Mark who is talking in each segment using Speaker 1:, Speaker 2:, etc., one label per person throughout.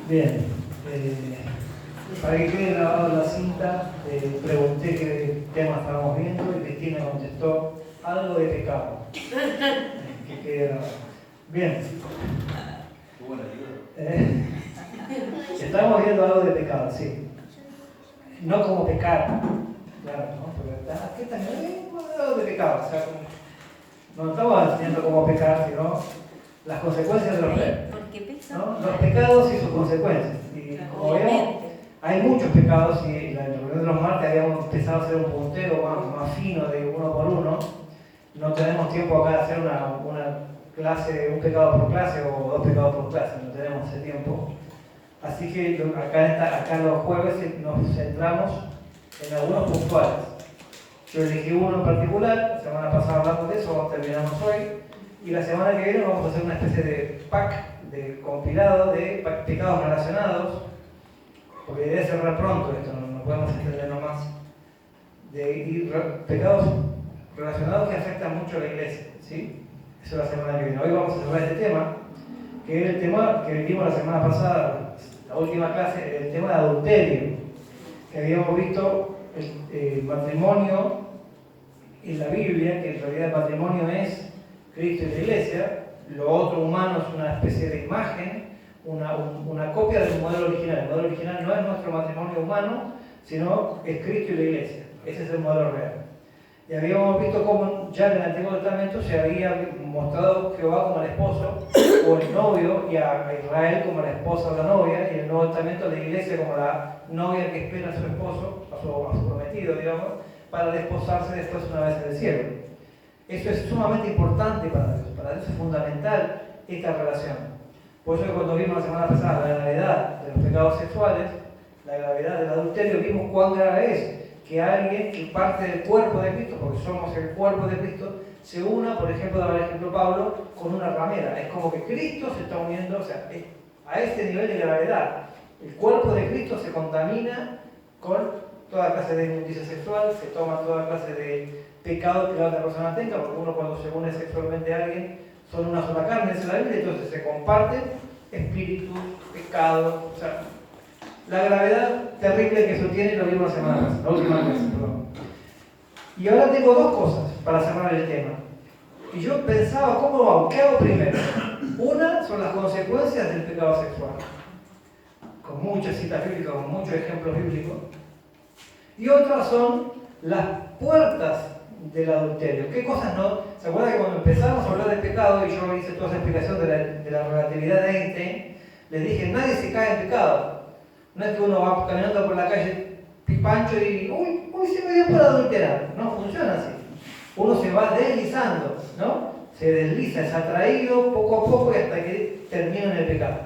Speaker 1: Bien, para que quede grabado en la cinta, pregunté qué tema estábamos viendo y Cristina contestó algo de pecado. Que quede grabado. Bien.
Speaker 2: Qué buena ayuda.
Speaker 1: Estábamos viendo algo de pecado, sí. No como pecar, claro, ¿no? Porque ¿qué tal? Algo de pecado, o sea, no estamos enseñando cómo pecar, sino las consecuencias de los pecados. ¿No? Los pecados y sus consecuencias. Y como vemos, hay muchos pecados y en la reunión de los martes habíamos empezado a hacer un puntero más fino de uno por uno. No tenemos tiempo acá de hacer una clase, un pecado por clase o dos pecados por clase, no tenemos ese tiempo. Así que acá los jueves nos centramos en algunos puntuales. Yo elegí uno en particular, la semana pasada hablamos de eso, terminamos hoy, y la semana que viene vamos a hacer una especie de pack, de compilado de pecados relacionados, porque la idea es cerrar pronto esto, no podemos extendernos más, pecados relacionados que afectan mucho a la iglesia, ¿sí? Eso es la semana que viene. Hoy vamos a cerrar este tema, que es el tema que vimos la semana pasada, la última clase, el tema de adulterio, que habíamos visto el matrimonio en la Biblia, que en realidad el matrimonio es Cristo y la iglesia. Lo otro humano es una especie de imagen, una copia del modelo original. El modelo original no es nuestro matrimonio humano, sino es Cristo y la iglesia. Ese es el modelo real. Y habíamos visto cómo ya en el Antiguo Testamento se había mostrado Jehová como el esposo o el novio, y a Israel como la esposa o la novia, y en el Nuevo Testamento la iglesia como la novia que espera a su esposo, a su prometido, digamos, para desposarse después una vez en el cielo. Eso es sumamente importante para Dios es fundamental esta relación. Por eso cuando vimos la semana pasada la gravedad de los pecados sexuales, la gravedad del adulterio, vimos cuán grave es que alguien que parte del cuerpo de Cristo, porque somos el cuerpo de Cristo, se una, por ejemplo, daba el ejemplo Pablo, con una ramera. Es como que Cristo se está uniendo, o sea, a este nivel de gravedad. El cuerpo de Cristo se contamina con toda clase de inmundicia sexual, se toma toda clase de pecado que la otra persona tenga, porque uno cuando se une sexualmente a alguien son una sola carne, es la Biblia, entonces se comparten espíritu, pecado, o sea, la gravedad terrible que eso tiene lo vimos la semana pasada, la última clase, perdón. Y ahora tengo dos cosas para cerrar el tema. Y yo pensaba, ¿cómo hago? ¿Qué hago primero? Una son las consecuencias del pecado sexual, con muchas citas bíblicas, con muchos ejemplos bíblicos. Y otras son las puertas del adulterio. ¿Qué cosas no? ¿Se acuerdan que cuando empezamos a hablar del pecado y yo hice toda esa explicación de la relatividad de Einstein, les dije, nadie se cae en pecado. No es que uno va caminando por la calle pipancho y uy, se me dio por adulterar. No funciona así. Uno se va deslizando, ¿no? Se desliza, es atraído poco a poco y hasta que termina en el pecado.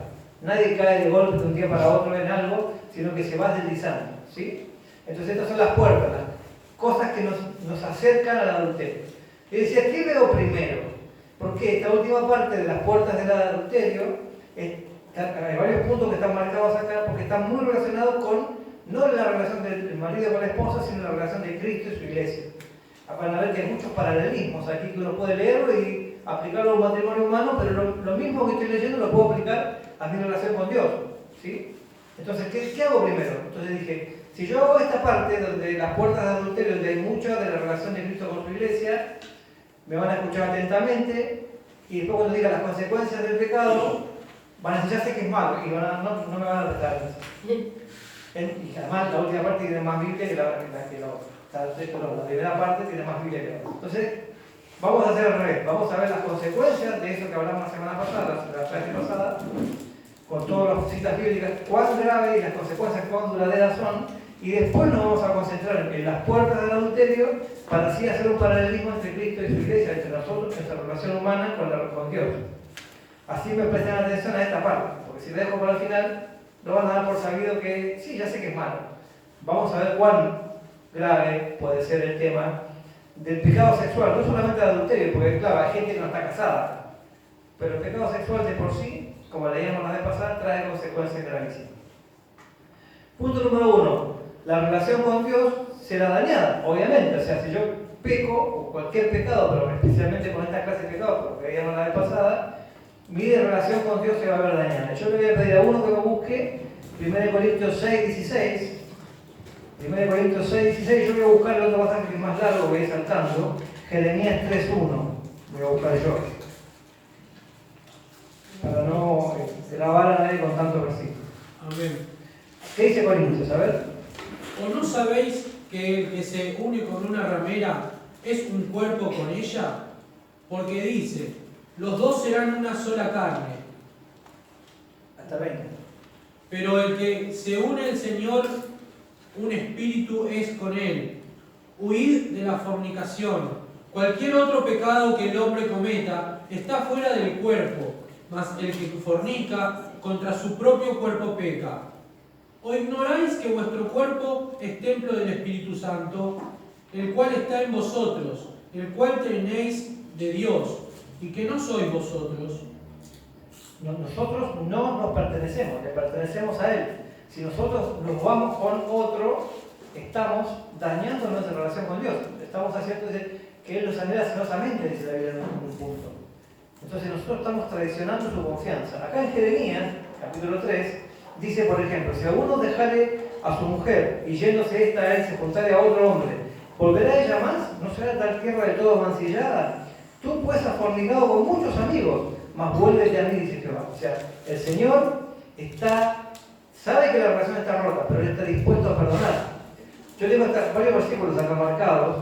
Speaker 1: Nadie cae de golpe de un día para otro en algo, sino que se va deslizando, ¿sí? Entonces estas son las puertas, las cosas que nos acercan al adulterio. Y decía, ¿qué veo primero? Porque esta última parte de las puertas del adulterio, hay varios puntos que están marcados acá, porque están muy relacionados con, no la relación del marido con la esposa, sino la relación de Cristo y su iglesia. Van a ver que hay muchos paralelismos aquí que uno puede leerlo y aplicarlo a un matrimonio humano, pero lo mismo que estoy leyendo lo puedo aplicar a mi relación con Dios, ¿sí? Entonces, ¿qué hago primero? Entonces dije, si yo hago esta parte donde las puertas de adulterio, donde hay mucha de la relación de Cristo con su iglesia, me van a escuchar atentamente, y después cuando diga las consecuencias del pecado, van a decir, ya sé que es malo, y no me van a prestar atención. Y además la última parte tiene más Biblia que la otra. La primera parte tiene más Biblia que la otra. Entonces, vamos a hacer al revés. Vamos a ver las consecuencias de eso que hablamos la semana pasada, la clase pasada, con todas las citas bíblicas, cuán graves y las consecuencias cuán duraderas son, y después nos vamos a concentrar en las puertas del adulterio para así hacer un paralelismo entre Cristo y su iglesia, entre nosotros, nuestra relación humana con Dios. Así me prestan atención a esta parte, porque si la dejo para el final, lo van a dar por sabido que sí, ya sé que es malo. Vamos a ver cuán grave puede ser el tema del pecado sexual, no solamente el adulterio, porque claro, hay gente que no está casada, pero el pecado sexual de por sí, como leíamos la vez pasada, trae consecuencias gravísimas. Punto número 1, la relación con Dios será dañada, obviamente, o sea, si yo peco, o cualquier pecado, pero especialmente con esta clase de pecado, porque veíamos la vez pasada, mi relación con Dios se va a ver dañada. Yo le voy a pedir a uno que me busque 1 Corintios 6, 16. 1 Corintios 6, 16. Yo voy a buscar el otro pasaje que es más largo, voy a ir saltando. Jeremías 3, 1. Voy a buscar yo. Para no grabar a nadie con tantos versículos.
Speaker 3: Amén.
Speaker 1: ¿Qué dice Corintios? A ver.
Speaker 3: ¿O no sabéis que el que se une con una ramera es un cuerpo con ella? Porque dice, los dos serán una sola carne.
Speaker 1: Hasta 20.
Speaker 3: Pero el que se une al Señor, un espíritu es con él. Huid de la fornicación. Cualquier otro pecado que el hombre cometa está fuera del cuerpo, mas el que fornica contra su propio cuerpo peca. ¿O ignoráis que vuestro cuerpo es templo del Espíritu Santo, el cual está en vosotros, el cual tenéis de Dios, y que no sois vosotros?
Speaker 1: Nosotros no nos pertenecemos, le pertenecemos a Él. Si nosotros nos vamos con otro, estamos dañando nuestra relación con Dios. Estamos haciendo que Él nos anhela celosamente, dice la Biblia en un punto. Entonces nosotros estamos traicionando su confianza. Acá en Jeremías, capítulo 3, dice, por ejemplo, si alguno dejare a su mujer y yéndose esta a él se juntare a otro hombre, ¿volverá ella más? ¿No será tal tierra de todo mancillada? Tú pues has fornicado con muchos amigos, mas vuélvete a mí, dice Jehová. O sea, el Señor sabe que la relación está rota, pero Él está dispuesto a perdonar. Yo tengo varios versículos acá marcados.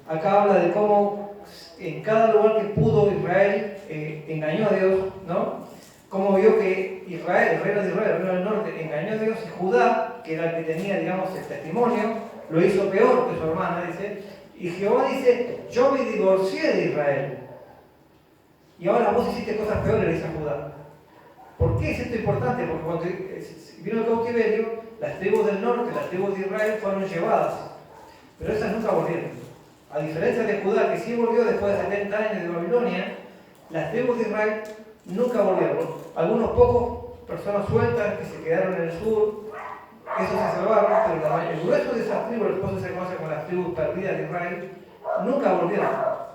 Speaker 1: Acá habla de cómo en cada lugar que pudo Israel engañó a Dios, ¿no? Cómo vio que Israel, el reino de Israel, el reino del norte, engañó a Dios, y Judá, que era el que tenía, digamos, el testimonio, lo hizo peor que su hermana, dice. Y Jehová dice, yo me divorcié de Israel. Y ahora vos hiciste cosas peores, dice Judá. ¿Por qué es esto importante? Porque cuando vino el cautiverio, las tribus del norte, las tribus de Israel fueron llevadas. Pero esas nunca volvieron. A diferencia de Judá, que sí volvió después de 70 años de Babilonia, las tribus de Israel nunca volvieron. Algunos pocos personas sueltas que se quedaron en el sur, esos se salvaron, pero el grueso de esas tribus, después se conoce como las tribus perdidas de Israel, nunca volvieron.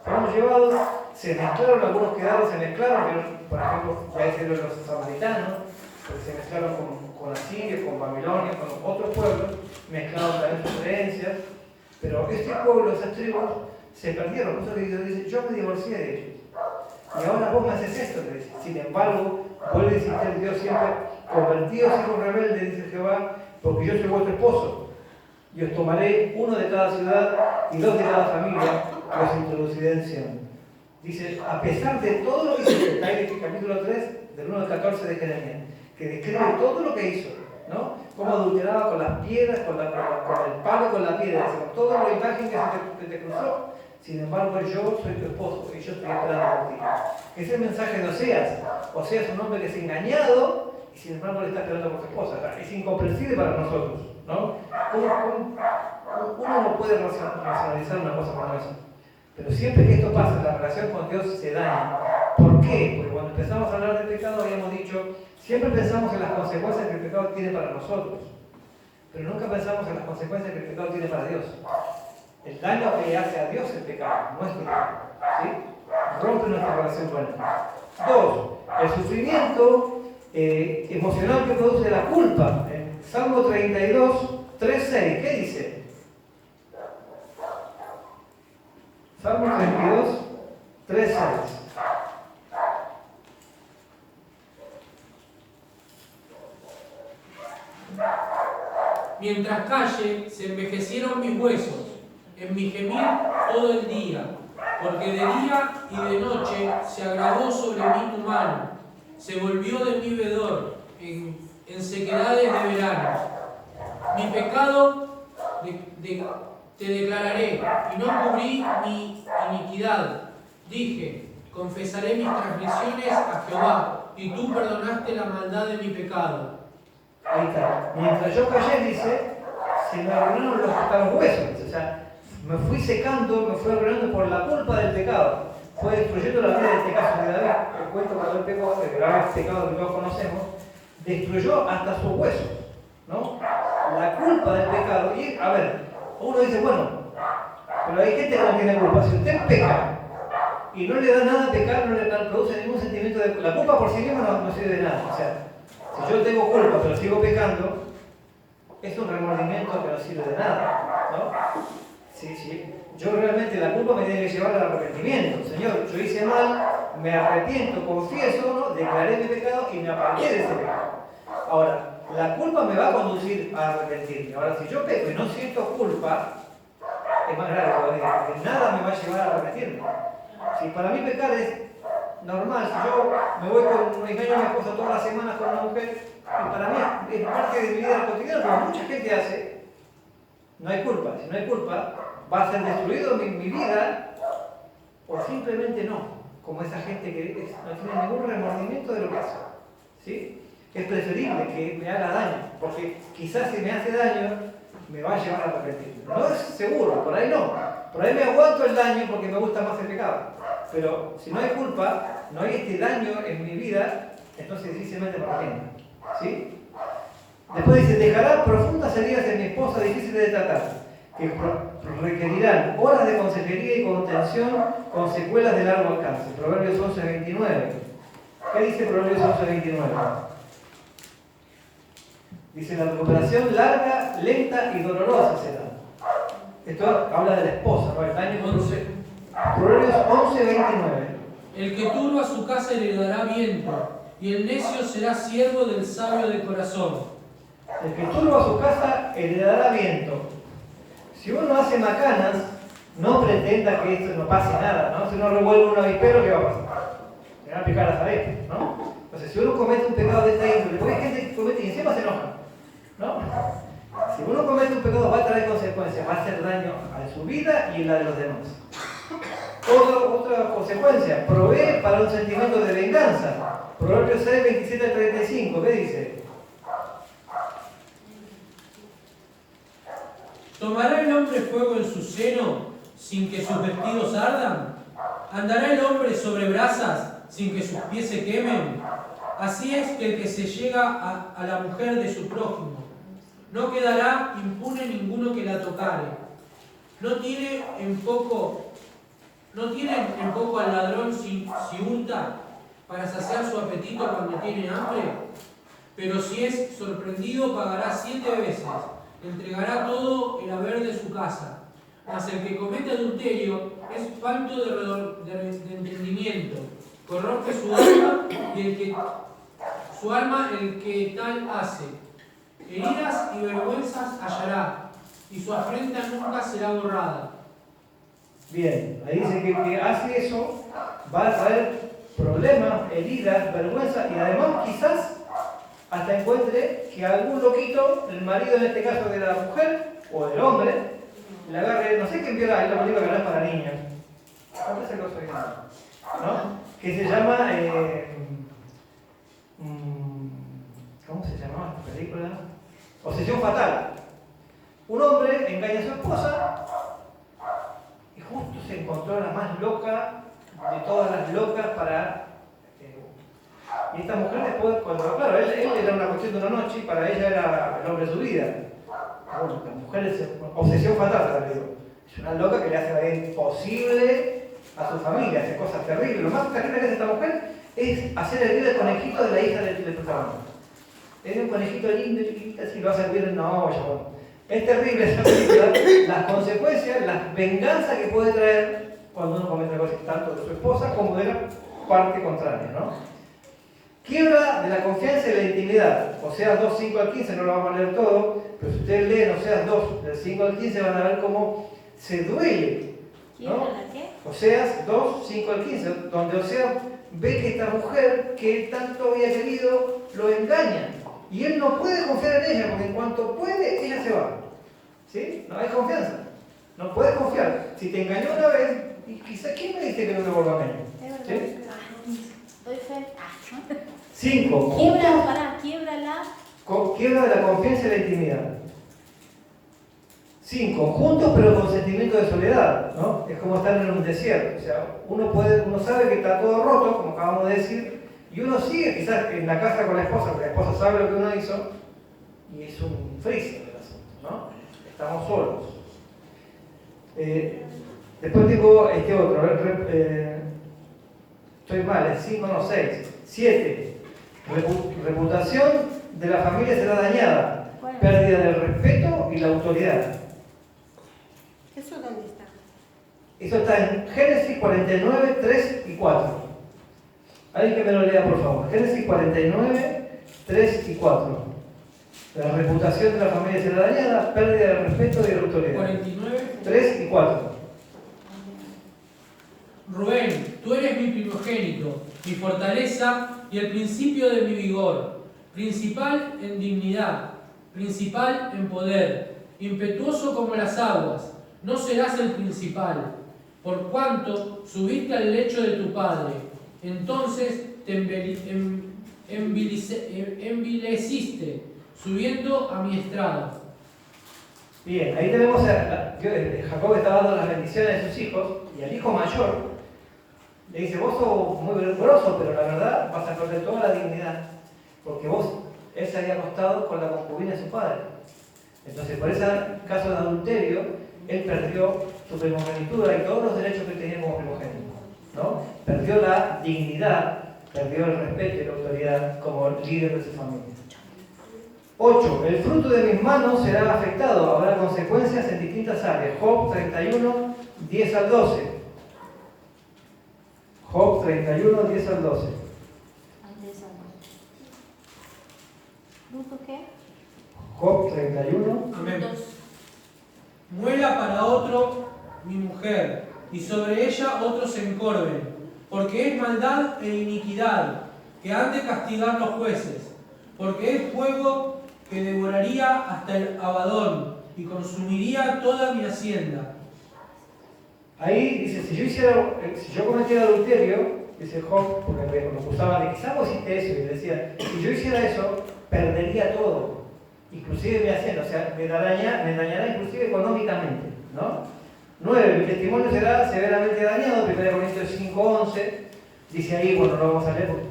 Speaker 1: Fueron llevados, se mezclaron, algunos quedaron, se mezclaron, pero, por ejemplo, ya hicieron los samaritanos, porque se mezclaron con asirios, con Babilonia, con otros pueblos, mezclaron también sus creencias, pero este pueblo, esas tribus, se perdieron. Por eso Dios dice, yo me divorcié de ellos. Y ahora vos me haces esto, le dice. Sin embargo, vuelve a insistir Dios siempre, convertidos hijos rebeldes, dice Jehová, porque yo soy vuestro esposo. Y os tomaré uno de cada ciudad y dos de cada familia, y os introduciré en Sion. Dice, a pesar de todo lo que hizo, está en el capítulo 3, del 1 al 14 de Jeremías, que describe todo lo que hizo, ¿no? Cómo adulteraba con las piedras, con el palo, con la piedra, con toda la imagen que te cruzó. Sin embargo, yo soy tu esposo y yo estoy esperando por ti. Ese es el mensaje de Oseas. Oseas es un hombre que es engañado y sin embargo le está esperando por su esposa. Es incomprensible para nosotros, ¿no? Uno no puede racionalizar una cosa como esa. Pero siempre que esto pasa, la relación con Dios se daña. ¿Por qué? Porque cuando empezamos a hablar de pecado habíamos dicho, siempre pensamos en las consecuencias que el pecado tiene para nosotros, pero nunca pensamos en las consecuencias que el pecado tiene para Dios. El daño que le hace a Dios el pecado, no es pecado, ¿sí? Rompe nuestra relación con Él. 2. El sufrimiento emocional que produce la culpa. En Salmo 32, 3, 6, ¿qué dice? Salmo 32, 3, 6.
Speaker 3: Mientras calle, se envejecieron mis huesos, en mi gemir todo el día, porque de día y de noche se agravó sobre mí tu mano, se volvió de mi vedor en sequedades de verano. Mi pecado te declararé, y no cubrí mi iniquidad. Dije, confesaré mis transgresiones a Jehová, y tú perdonaste la maldad de mi pecado.
Speaker 1: Ahí está. Mientras yo callé, dice, se me arruinaron los huesos. O sea, me fui secando, me fui arruinando por la culpa del pecado. Fue destruyendo la vida de este caso de David. El cuento cuando el pecado, el grave pecado que todos conocemos, destruyó hasta sus huesos, ¿no? La culpa del pecado. Y, a ver, uno dice, bueno, pero hay gente que no tiene culpa. Si usted peca y no le da nada a pecar, no le produce ningún sentimiento de culpa. La culpa por sí misma no sirve de nada. O sea, si yo tengo culpa pero sigo pecando, es un remordimiento que no sirve de nada, ¿no? Sí. Yo realmente la culpa me tiene que llevar al arrepentimiento. Señor, yo hice mal, me arrepiento, confieso, ¿no? Declaré mi pecado y me aparté de ese pecado. Ahora, la culpa me va a conducir a arrepentirme. Ahora, si yo peco y no siento culpa, es más grave todavía, porque nada me va a llevar a arrepentirme. Si para mí pecar es normal, si yo me voy con engaño a mi esposa todas las semanas con una mujer, y para mí es parte de mi vida cotidiana, como mucha gente hace, no hay culpa. Si no hay culpa, va a ser destruido mi vida, o simplemente no, como esa gente que no tiene ningún remordimiento de lo que hace. ¿Sí? Es preferible que me haga daño, porque quizás si me hace daño, me va a llevar a arrepentirme. No es seguro, por ahí no. Por ahí me aguanto el daño porque me gusta más el pecado. Pero si no hay culpa, no hay este daño en mi vida, entonces difícilmente me arrepiento. ¿Sí? Después dice, dejará profundas heridas en mi esposa difíciles de tratar, que requerirán horas de consejería y contención con secuelas de largo alcance. Proverbios 11:29. ¿Qué dice Proverbios 11:29? Dice, la recuperación larga, lenta y dolorosa será. Esto habla de la esposa, ¿no? El daño que produce. Proverbios 11:29.
Speaker 3: El que turba su casa heredará viento, y el necio será siervo del sabio de corazón.
Speaker 1: El que turba su casa heredará viento. Si uno hace macanas, no pretenda que esto no pase nada, ¿no? Si uno revuelve un avispero, ¿qué va a pasar? Se van a picar las abejas, ¿no? Entonces, si uno comete un pecado de esta índole, porque hay gente que comete y encima se enoja, ¿no? Si uno comete un pecado, va a traer consecuencias, va a hacer daño a su vida y en la de los demás. Otra consecuencia, provee para un sentimiento de venganza. Proverbios 6:27-35, ¿qué dice?
Speaker 3: ¿Tomará el hombre fuego en su seno sin que sus vestidos ardan? ¿Andará el hombre sobre brasas sin que sus pies se quemen? Así es que el que se llega a la mujer de su prójimo, no quedará impune ninguno que la tocare. No tiene en poco al ladrón si hurta para saciar su apetito cuando tiene hambre, pero si es sorprendido pagará 7 veces, entregará todo el haber de su casa. Mas el que comete adulterio es falto de entendimiento, corrompe su alma el que tal hace. Heridas y vergüenzas hallará, y su afrenta nunca será borrada.
Speaker 1: Bien, ahí dice que el que hace eso va a traer problemas, heridas, vergüenza y además quizás hasta encuentre que algún loquito, el marido en este caso de la mujer o del hombre, le agarre, no sé quién vio la película que no es para niños, ¿no? Que se llama, ¿cómo se llamaba esta película? Obsesión fatal. Un hombre engaña a su esposa y justo se encontró la más loca de todas las locas para... y esta mujer después, cuando, claro, él era una cuestión de una noche y para ella era el hombre de su vida. Bueno, la mujer es obsesión fatal, digo. Es una loca que le hace la vida imposible a su familia, hace cosas terribles. Lo más terrible que hace esta mujer es hacer hervir el conejito de la hija del protagonista. Tiene un conejito lindo, chiquitito, así lo hace hervir en una olla. Bueno, es terrible esa película, las consecuencias, las venganzas que puede traer cuando uno comete cosas tanto de su esposa como de la parte contraria, ¿no? Quiebra de la confianza y la intimidad. Oseas 2, 5 al 15, no lo vamos a leer todo, pero si ustedes leen Oseas 2, del 5 al 15, van a ver cómo se duele, ¿no? Oseas 2, 5 al 15, donde Oseas ve que esta mujer que él tanto había querido lo engaña. Y él no puede confiar en ella, porque en cuanto puede, ella se va. ¿Sí? No hay confianza. No puedes confiar. Si te engañó una vez, y quizá, ¿quién me dice que no te vuelva a engañar? ¿Sí?
Speaker 4: Doy fe.
Speaker 1: 5. Quiebra de la confianza y la intimidad. 5. Juntos pero con sentimiento de soledad, ¿no? Es como estar en un desierto. O sea, uno sabe que está todo roto, como acabamos de decir, y uno sigue quizás en la casa con la esposa, porque la esposa sabe lo que uno hizo, y es un freezer el asunto, ¿no? Estamos solos. Después tengo este otro, Estoy mal, es 5, no 6. 7. Reputación de la familia será dañada.
Speaker 4: Bueno.
Speaker 1: Pérdida del respeto y la autoridad.
Speaker 5: ¿Eso dónde está?
Speaker 1: Eso está en Génesis 49, 3 y 4. Alguien que me lo lea, por favor. Génesis 49, 3 y 4. La reputación de la familia será dañada, pérdida del respeto y la autoridad.
Speaker 3: 49.
Speaker 1: 3 y 4.
Speaker 3: Rubén, tú eres mi primogénito, mi fortaleza y el principio de mi vigor, principal en dignidad, principal en poder, impetuoso como las aguas, no serás el principal, por cuanto subiste al lecho de tu padre, entonces te envileciste, subiendo a mi estrado.
Speaker 1: Bien, ahí tenemos Jacob está dando las bendiciones de sus hijos y al hijo mayor le dice, vos sos muy grosso, pero la verdad vas a perder toda la dignidad, porque él se había acostado con la concubina de su padre. Entonces, por ese caso de adulterio, él perdió su primogenitura y todos los derechos que tenía como primogénito, ¿no? Perdió la dignidad, perdió el respeto y la autoridad como líder de su familia. 8. El fruto de mis manos será afectado, habrá consecuencias en distintas áreas. Job 31, 10 al 12. Job 31, 10 al 12.
Speaker 4: ¿Fruto qué?
Speaker 1: Job 31.
Speaker 3: Amén. Muela para otro mi mujer, y sobre ella otros se encorven, porque es maldad e iniquidad, que han de castigar los jueces, porque es fuego que devoraría hasta el Abadón, y consumiría toda mi hacienda.
Speaker 1: Ahí dice, si yo cometiera adulterio, dice Job, porque lo acusaban de quizás vos hiciste eso, y le decía, si yo hiciera eso, perdería todo, inclusive mi hacienda, o sea, me dañará inclusive económicamente, ¿no? 9. Mi testimonio será severamente dañado, 1 Corintios 5, 11, dice ahí, bueno, no lo vamos a leer porque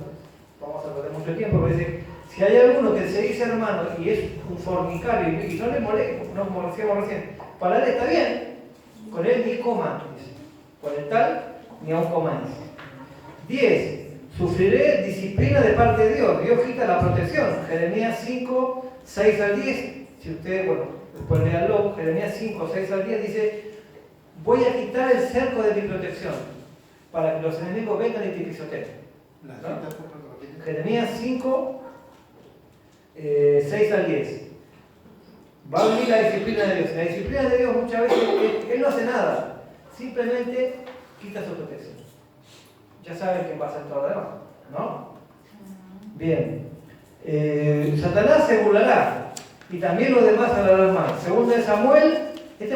Speaker 1: vamos a perder mucho tiempo, pero dice, si hay alguno que se dice hermano y es un fornicario y no le molesta, no como decíamos recién, para él está bien, con él ni coma, dice. Con el tal ni aun comáis. 10. Sufriré disciplina de parte de Dios. Dios quita la protección. Jeremías 5, 6 al 10. Si ustedes, bueno, después leanlo, Jeremías 5, 6 al 10 dice, voy a quitar el cerco de mi protección para que los enemigos vengan y te pisoteen. ¿No? Jeremías 5, 6 al 10. Va a venir la disciplina de Dios. La disciplina de Dios muchas veces, Él no hace nada, simplemente quita su protección. Ya saben quién va a hacer todo lo demás, ¿no? Bien. Satanás se burlará y también los demás hablarán mal. Segunda de Samuel,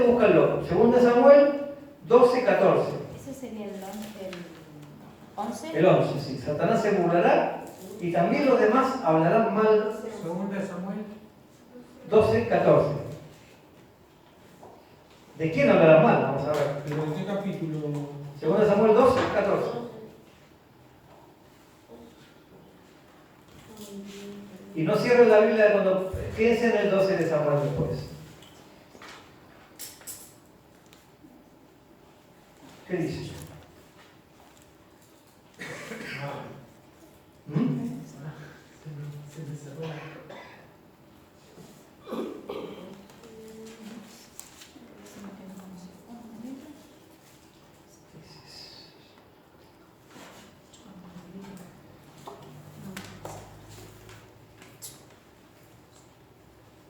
Speaker 1: búscalo. Segunda de Samuel 12, 14.
Speaker 4: Ese sería el 11.
Speaker 1: El 11, sí. Satanás se burlará y también los demás hablarán mal.
Speaker 3: Segunda de Samuel
Speaker 1: 12, 14. ¿De quién hablarán mal? Vamos a ver.
Speaker 3: ¿pero de qué capítulo?
Speaker 1: Segunda de Samuel 12, 14. Y no cierren la Biblia cuando piensen en el 12 de Samuel después. ¿Qué dice? ¿Mm?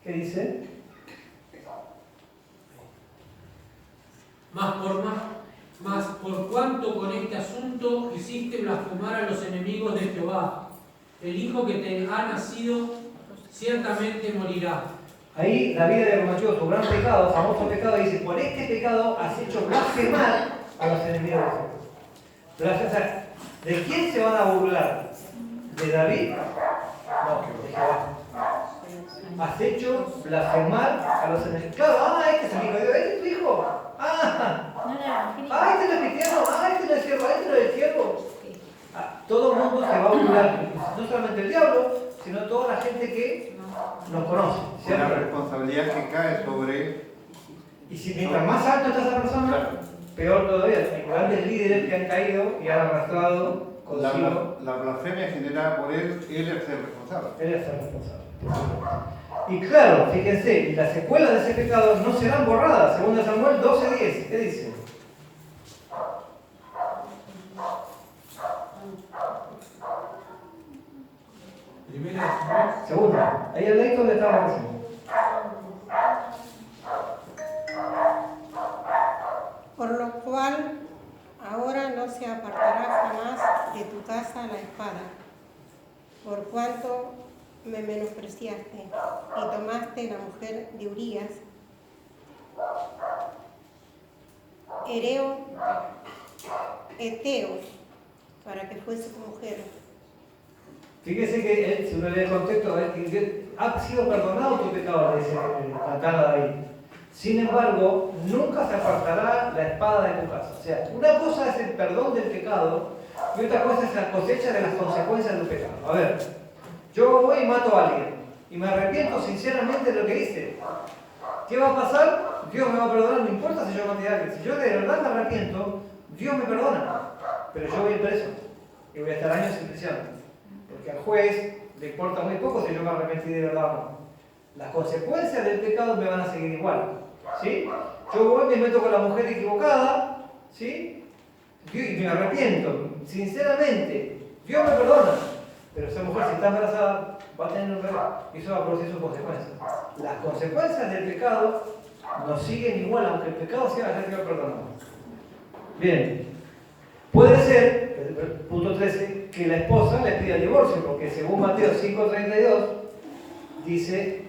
Speaker 1: ¿Qué dice?
Speaker 3: Mas por cuanto con este asunto hiciste blasfemar a los enemigos de Jehová, el hijo que te ha nacido ciertamente morirá.
Speaker 1: Ahí David le cometió su gran pecado, famoso pecado, dice, por este pecado has hecho blasfemar a los enemigos de Jehová. O sea, ¿de quién se van a burlar? ¿De David? No, de Jehová. Has hecho blasfemar a los enemigos. Claro, este es el hijo de Dios, este es tu hijo.
Speaker 4: No era
Speaker 1: Este no es cristiano, este no es siervo, este no es siervo. Todo el mundo se va a burlar, no solamente el diablo, sino toda la gente que nos conoce.
Speaker 2: Es la
Speaker 1: ¿Cierto?
Speaker 2: responsabilidad que cae sobre...
Speaker 1: Y si mientras más alto está esa persona,
Speaker 2: Claro.
Speaker 1: peor todavía. Hay grandes líderes que han caído y han arrastrado consigo.
Speaker 2: La blasfemia generada por él es el ser responsable.
Speaker 1: Él es el responsable. Y claro, fíjense, las secuelas de ese pecado no serán borradas. Según Samuel 12:10. ¿Qué dice?
Speaker 3: Primera de Samuel.
Speaker 1: Segunda. Ahí el leíto donde estaba recién.
Speaker 5: Por lo cual, ahora no se apartará jamás de tu casa la espada, por cuanto me menospreciaste y tomaste la mujer de Urías, Eteo, para que fuese tu mujer.
Speaker 1: Fíjese que él, si uno lee el contexto, ha sido perdonado tu pecado, dice Natán a David. Sin embargo, nunca se apartará la espada de tu casa. O sea, una cosa es el perdón del pecado y otra cosa es la cosecha de las consecuencias del pecado. A ver, yo voy y mato a alguien y me arrepiento sinceramente de lo que hice. ¿Qué va a pasar? Dios me va a perdonar, no importa si yo maté a alguien. Si yo de verdad me arrepiento, Dios me perdona. Pero yo voy a ir preso y voy a estar años en prisión. Porque al juez le importa muy poco si yo me arrepentí de verdad o no. Las consecuencias del pecado me van a seguir igual. ¿Sí? Yo voy, me meto con la mujer equivocada, ¿sí? Y me arrepiento, sinceramente. Dios me perdona. Pero esa mujer, si está embarazada, va a tener un bebé. Y eso va a producir sus consecuencias. Las consecuencias del pecado nos siguen igual, aunque el pecado sea haya sido perdonado. Bien. Puede ser, el punto 13, que la esposa le pida el divorcio, porque según Mateo 5:32, dice: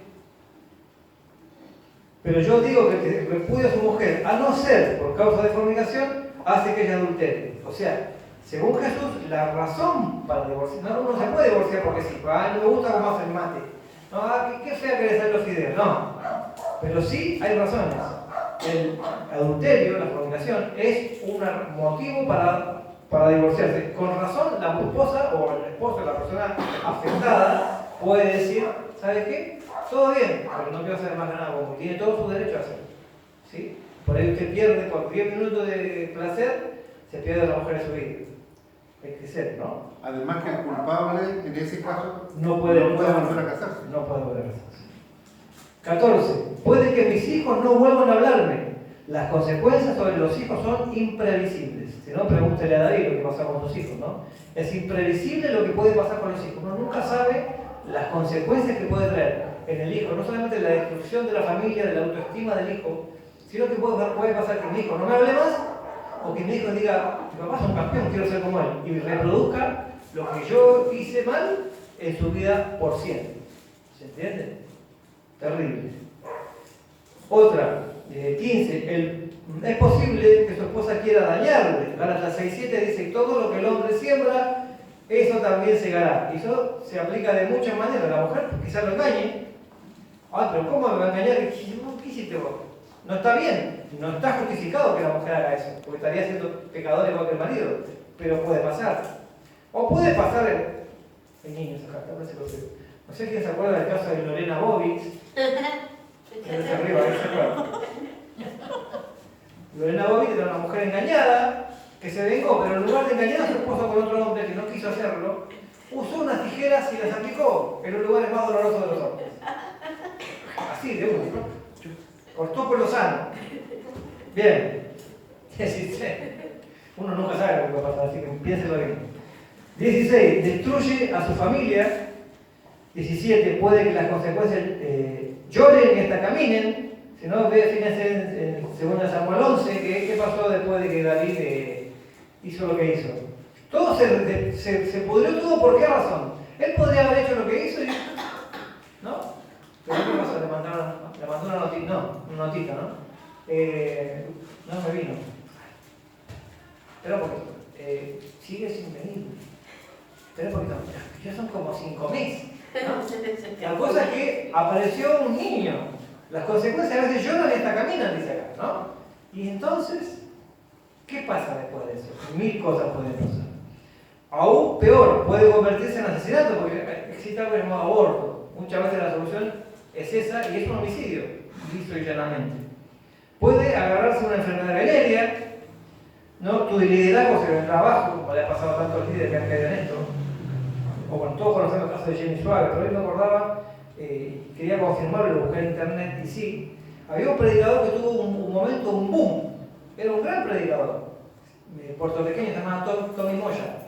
Speaker 1: pero yo digo que el que repudia a su mujer, a no ser por causa de fornicación, hace que ella adultere. O sea, según Jesús, la razón para divorciar, no, uno se puede divorciar porque sí, no me gusta cómo hace el mate, no, qué fea que le salen los fideos, no. Pero sí hay razones. El adulterio, la fornicación, es un motivo para divorciarse. Con razón, la esposa o el esposo, la persona afectada, puede decir: ¿sabes qué? Todo bien, pero no quiero hacer más nada, como tiene todo su derecho a hacer. ¿Sí? Por ahí usted pierde, por 10 minutos de placer, se pierde la mujer en su vida. Hay que ser, ¿no?
Speaker 2: Además que el culpable, en ese caso,
Speaker 1: No puede
Speaker 2: volver a casarse.
Speaker 1: No puede volver a casarse. 14. Puede que mis hijos no vuelvan a hablarme. Las consecuencias sobre los hijos son imprevisibles. Si no, pregúntele a David lo que pasa con sus hijos, ¿no? Es imprevisible lo que puede pasar con los hijos. Uno nunca sabe las consecuencias que puede traer en el hijo, no solamente la destrucción de la familia, de la autoestima del hijo, sino que puede pasar que mi hijo no me hable más, o que mi hijo diga: mi papá es un campeón, quiero ser como él, y reproduzca lo que yo hice mal en su vida por siempre. ¿Se entiende? Terrible. Otra, 15. Es posible que su esposa quiera dañarle. Gálatas 6:7 dice: todo lo que el hombre siembra, eso también segará. Y eso se aplica de muchas maneras. La mujer quizás lo engañe. Ah, pero ¿cómo me va a engañar? ¿Qué hiciste vos? No está bien. No está justificado que la mujer haga eso, porque estaría siendo pecador igual que el marido. Pero puede pasar. O puede pasar hay niños acá, no sé quién se acuerda del caso de Lorena Bobbitt. Arriba, ahí se acuerda. Lorena Bobbitt era una mujer engañada que se vengó, pero en lugar de engañar a su esposo con otro hombre que no quiso hacerlo, usó unas tijeras y las aplicó en los lugares más dolorosos de los hombres. Así, de uno, ¿no? Cortó por lo sano. Bien. Uno nunca sabe lo que va a pasar, así que piénselo bien. 16. Destruye a su familia. 17. Puede que las consecuencias lloren y hasta caminen. Si no, fíjense en 2 Samuel 11, ¿qué pasó después de que David hizo lo que hizo? Todo se pudrió todo, ¿por qué razón? Él podría haber hecho lo que hizo y... ¿no? Pero ¿qué pasó? Le mandó una notita, una notita, ¿no? No me vino. Espera un poquito. Sigue sin venir. Espera un poquito. Ya son como 5 meses, ¿no? La cosa es que apareció un niño. Las consecuencias a veces lloran y hasta caminan, dice acá, ¿no? Y entonces, ¿qué pasa después de eso? 1000 cosas pueden pasar. Aún peor, puede convertirse en asesinato, porque existe algo llamado aborto. Muchas veces la solución es esa y es un homicidio, listo y llanamente. Puede agarrarse una enfermedad venérea, ¿no? Tu liderazgo en el trabajo, como le ha pasado a tantos líderes que han caído en esto, o bueno, todos conocemos el caso de Jenny Suárez, pero hoy me acordaba, quería confirmarlo, lo busqué en internet, y sí, había un predicador que tuvo un momento, un boom, era un gran predicador, puertorriqueño, se llamaba Tommy Moya.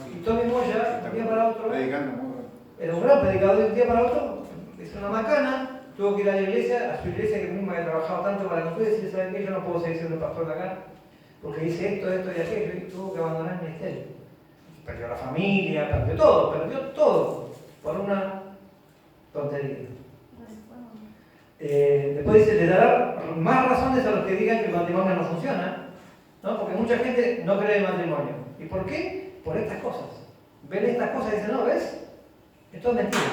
Speaker 1: Y Tommy Moya, de un día para otro,
Speaker 2: Predicando muy bien.
Speaker 1: era un gran predicador, de un día para otro, es una macana, tuvo que ir a la iglesia, a su iglesia que mismo había trabajado tanto para construir, y decirle, ¿saben qué? Yo no puedo seguir siendo el pastor de acá, porque hice esto y aquello, y tuvo que abandonar el ministerio. Perdió la familia, perdió todo, por una tontería. Después dice, le dará más razones a los que digan que el matrimonio no funciona, ¿no? Porque mucha gente no cree en el matrimonio. ¿Y por qué? Por estas cosas. Ven estas cosas y dicen, no, ¿ves? Esto es mentira.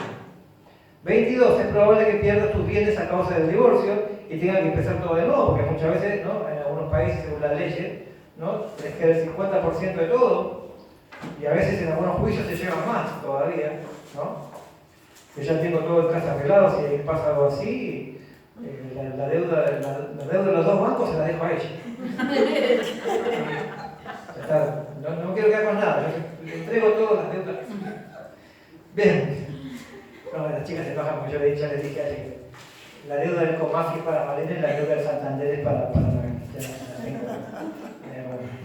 Speaker 1: 22. Es probable que pierdas tus bienes a causa del divorcio y tengas que empezar todo de nuevo, porque muchas veces, ¿no? En algunos países, según las leyes, ¿no? Les queda el 50% de todo, y a veces en algunos juicios se llevan más todavía, ¿no? Que ya tengo todo el caso arreglado, si pasa algo así, la deuda de los dos bancos se la dejo a ella. No quiero quedar con nada, yo le entrego todas las deudas. Bien. No, las chicas se enojan porque ya les dije ayer que la deuda del Comafi es para Malena y la deuda del Santander es para Noel.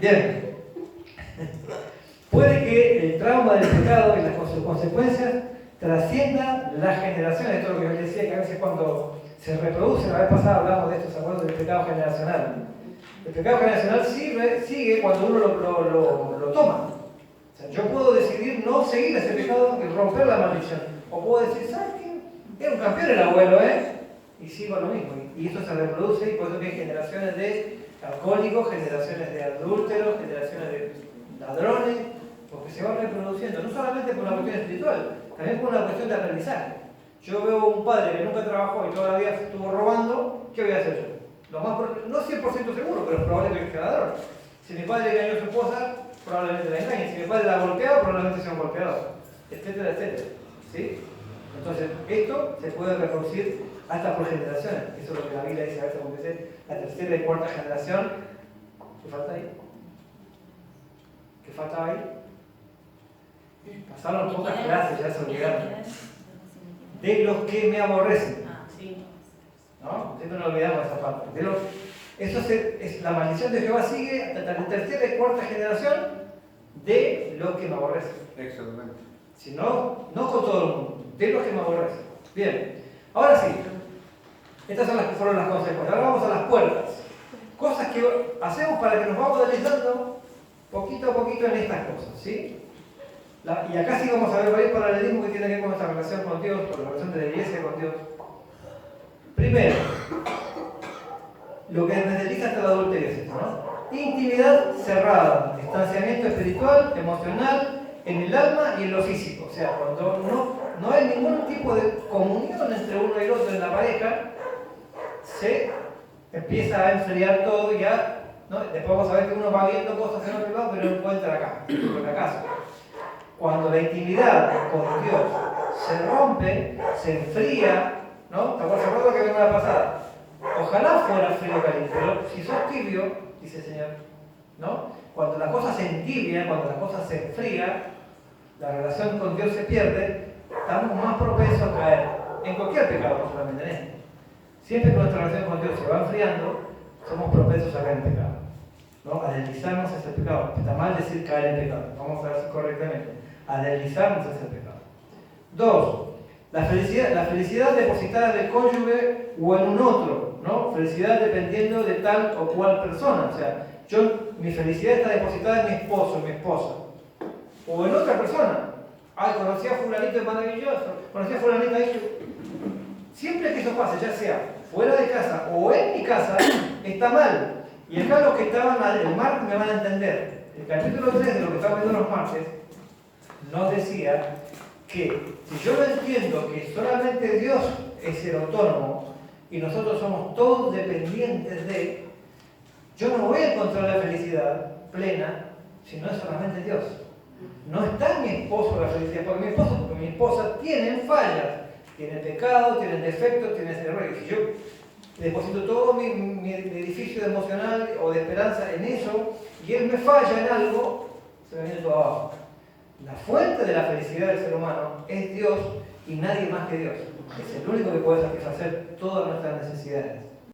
Speaker 1: Bien. Puede que el trauma del pecado y sus consecuencias trasciendan las generaciones. Esto es lo que yo les decía, que a veces cuando se reproduce, la vez pasada hablamos de esto, ¿se acuerdan del pecado generacional? El pecado generacional sigue cuando uno lo toma. O sea, yo puedo decidir no seguir ese pecado y romper la maldición. O puedo decir, ¿sabes qué? Era un campeón el abuelo, ¿eh? Y sigo lo mismo. Y esto se reproduce, y por eso que hay generaciones de alcohólicos, generaciones de adúlteros, generaciones de ladrones, porque se va reproduciendo, no solamente por una cuestión espiritual, también por una cuestión de aprendizaje. Yo veo un padre que nunca trabajó y toda la vida estuvo robando, ¿qué voy a hacer yo? No 100% seguro, pero es probable que sea ladrón. Si mi padre engañó a su esposa, probablemente la engañe. Si mi padre la ha golpeado, probablemente sea un golpeador, etcétera, etcétera. ¿Sí? Entonces, esto se puede reproducir hasta por generaciones. Eso es lo que la Biblia dice a veces, como dice, la tercera y cuarta generación. ¿Qué falta ahí? ¿Qué falta ahí? Pasaron pocas clases, ya se olvidaron. De los que me aborrecen. ¿No? Siempre nos olvidamos esa parte. Eso es la maldición de Jehová sigue hasta la tercera y cuarta generación de los que me aborrecen.
Speaker 2: Exactamente.
Speaker 1: Si no, no con todo el mundo, de los que me aborrecen. Bien, ahora sí, estas son las que fueron las consecuencias. Ahora vamos a las puertas. Cosas que hacemos para que nos vamos deslizando poquito a poquito en estas cosas, ¿sí? Y acá sí vamos a ver varios paralelismos que tienen que ver con nuestra relación con Dios, con la relación de la iglesia con Dios. Primero, lo que nos desliza hasta la adulterio es esto, ¿no? Intimidad cerrada, distanciamiento espiritual, emocional, en el alma y en lo físico. O sea, cuando no hay ningún tipo de comunión entre uno y el otro en la pareja, se empieza a enfriar todo y ya, ¿no? Después vamos a ver que uno va viendo cosas en otro lado, pero no encuentra acá, por acaso. Cuando la intimidad con Dios se rompe, se enfría, ¿no? ¿Te acuerdas lo que vimos la pasada? Ojalá fuera frío caliente, pero si sos tibio, dice el Señor, ¿no? Cuando la cosa se entibia, cuando la cosa se enfría, la relación con Dios se pierde, estamos más propensos a caer en cualquier pecado, no solamente en este. Siempre que nuestra relación con Dios se va enfriando, somos propensos a caer en pecado, ¿no? A deslizarnos hacia el pecado. Está mal decir caer en pecado, vamos a decir correctamente. A deslizarnos hacia el pecado. 2. La felicidad depositada en el cónyuge o en un otro, ¿no? Felicidad dependiendo de tal o cual persona. O sea, mi felicidad está depositada en mi esposo, en mi esposa. O en otra persona. Ay, conocí a fulanito, es maravilloso. Conocí a fulanito ahí. Siempre que eso pase, ya sea fuera de casa o en mi casa, está mal. Y acá los que estaban el martes me van a entender. El capítulo 3 de lo que estamos viendo los martes nos decía que si yo no entiendo que solamente Dios es ser autónomo y nosotros somos todos dependientes de, yo no voy a encontrar la felicidad plena si no es solamente Dios. No está en mi esposo la felicidad, porque mi esposa tienen fallas, tienen pecado, tienen defectos, tienen errores. Si yo deposito todo mi edificio emocional o de esperanza en eso, y él me falla en algo, se me viene todo abajo. La fuente de la felicidad del ser humano es Dios y nadie más que Dios. Es el único que puede satisfacer todas nuestras necesidades.